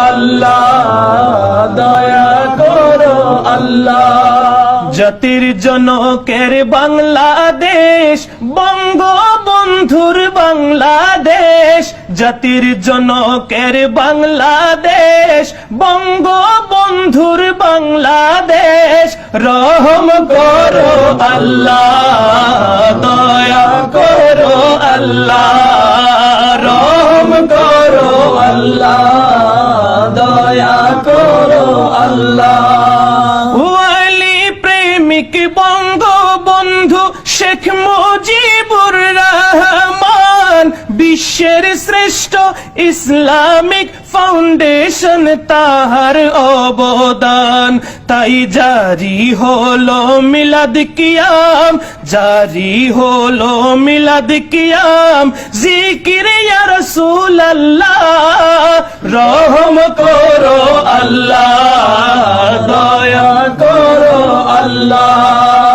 আল্লাহ, দয়া করো আল্লাহ। জাতির জনকের বাংলাদেশ, বঙ্গবন্ধুর বাংলাদেশ। জাতির জনকের বাংলাদেশ, বঙ্গবন্ধুর বাংলাদেশ। রহম করো আল্লাহ, দয়া করো আল্লাহ, রহম করো আল্লাহ, দয়া করো আল্লাহ। বঙ্গবন্ধু শেখ মুজিবুর রহমান, বিশ্বের শ্রেষ্ঠ ইসলামিক ফাউন্ডেশন তাহার অবদান। তাই জারি হলো মিলাদ কিয়াম, জারি হলো মিলাদ কিয়াম। জিকির ইয়া রাসূলুল্লাহ, রহম করো আল্লাহ, দয়া করো আল্লাহ।